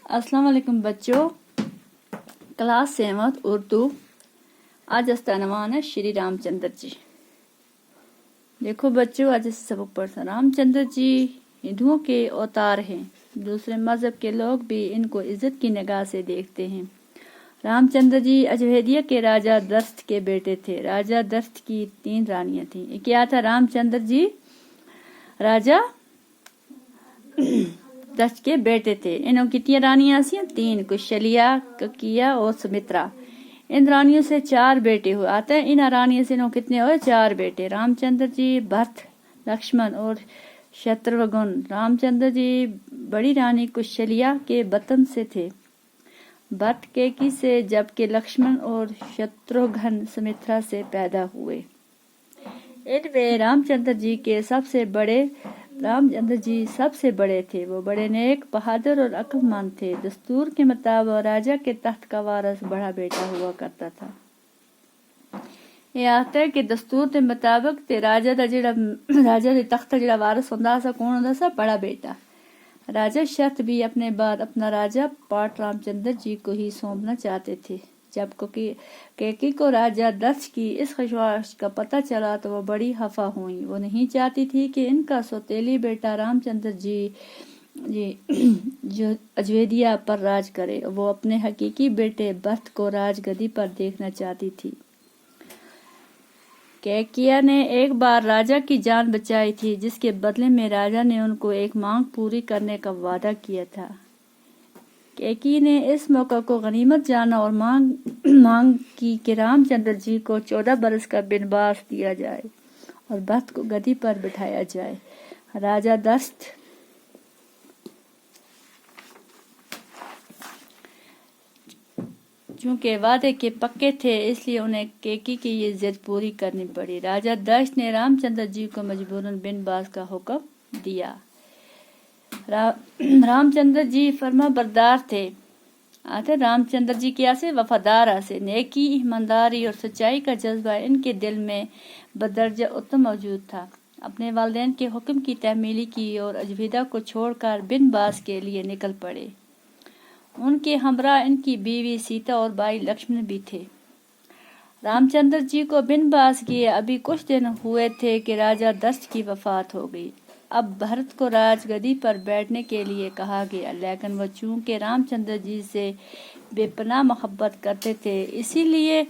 अस्सलाम वालेकुम बच्चों, क्लास 7 उर्दू। आज अस्तनवान है श्री रामचंद्र जी। देखो बच्चों, आज इस सबक पढ़ता रामचंद्र जी हिंदुओं के अवतार हैं। दूसरे मजहब के लोग भी इनको इज्जत की निगाह से देखते हैं। रामचंद्र जी अजवेदिया के राजा दस्त के बेटे थे। राजा दस्त की 3 रानियां थीं। क्या था? रामचंद्र जी राजा दस्त के बेटे थे। इन्हों कितनी रानियां सी? 3, कुशलिया, ककिया और सुमित्रा। इन रानियों से 4 बेटे हुए। आते हैं इन रानियों से इन्हों कितने हुए? 4 बेटे। रामचंद्र जी, भरत, लक्ष्मण और शत्रुघ्न। रामचंद्र जी बड़ी रानी कुशलिया के बतन से थे, भरत केकी से, जबकि लक्ष्मण और शत्रुघ्न सुमित्रा से पैदा हुए। इनमें रामचंद्र जी सबसे बड़े थे। वो बड़े नेक, बहादुर और अक्लमंद थे। दस्तूर के मुताबिक राजा के तख्त का वारिस बड़ा बेटा हुआ करता था। ये आता है कि दस्तूर के मुताबिक ते राजा दे तख्त का वारिस होंदा सा कौन होंदा सा? बड़ा बेटा। राजा शर्त भी अपने बाद अपना राजा पाट रामचंद्र जी को ही सौंपना चाहते थे। जब केकी को राजा दक्ष की इस ख्वाहिश का पता चला तो वो बड़ी खफा हुई। वो नहीं चाहती थी कि इनका सौतेली बेटा रामचंद्र जी जो अजवेदिया पर राज करे। वो अपने हकीकी बेटे भरत को राजगद्दी पर देखना चाहती थी। केकिया ने एक बार राजा की जान बचाई थी, जिसके बदले में राजा ने उनको एक मांग पूरी करने का वादा किया था। केकी ने इस मौका को गनीमत जाना और मांग की कि रामचंद्र जी को 14 बरस का बनवास दिया जाए और भरत को गद्दी पर बिठाया जाए। राजा दस्त चूंकि वादे के पक्के थे, इसलिए उन्हें केकी की ये जिद पूरी करनी पड़ी। राजा दस्त ने रामचंद्र जी को मजबूरन बनवास का हुक्म दिया। रामचंद्र जी फर्मा बरदार थे। रामचंद्र जी क्या से? वफादार से। नेकी, ईमानदारी और सच्चाई का जज्बा इनके दिल में बदरजा उत्तम मौजूद था। अपने वालिदैन के हुक्म की तहमीली की और अजवेदा को छोड़कर बनवास के लिए निकल पड़े। उनके हमरा इनकी बीवी सीता और भाई लक्ष्मण भी थे। रामचंद्र जी को बनवास किए अभी कुछ दिन हुए थे कि राजा दस्त की वफात हो गई। अब भरत को राजगद्दी पर बैठने के लिए कहा गया, लेकिन वो चूंकि रामचंद्र जी से बेपनाह मोहब्बत करते थे, इसीलिए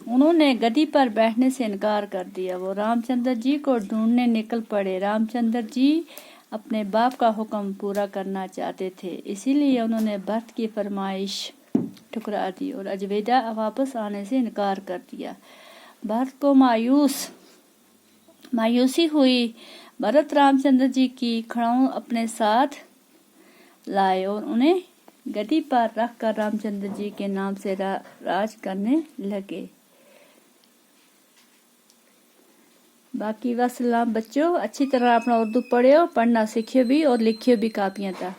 उन्होंने गद्दी पर बैठने से इनकार कर दिया। वो रामचंद्र जी को ढूंढने निकल पड़े। रामचंद्र जी अपने बाप का हुक्म पूरा करना चाहते थे, इसीलिए उन्होंने भरत की फरमाइश ठुकरा दी और अजवेदा वापस आने से इनकार कर दिया। भरत को मायूसी हुई। भरत रामचंद्र जी की खड़ाऊ अपने साथ लाए और उन्हें गद्दी पर रखकर रामचंद्र जी के नाम से राज करने लगे। बाकी वसलाम बच्चों, अच्छी तरह अपना उर्दू पढ़ियो, पढ़ना सीखियो भी और लिखियो भी कापियां था।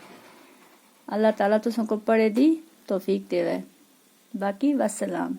अल्लाह ताला तुझको पढ़े दी तौफीक देवे। बाकी वसलाम।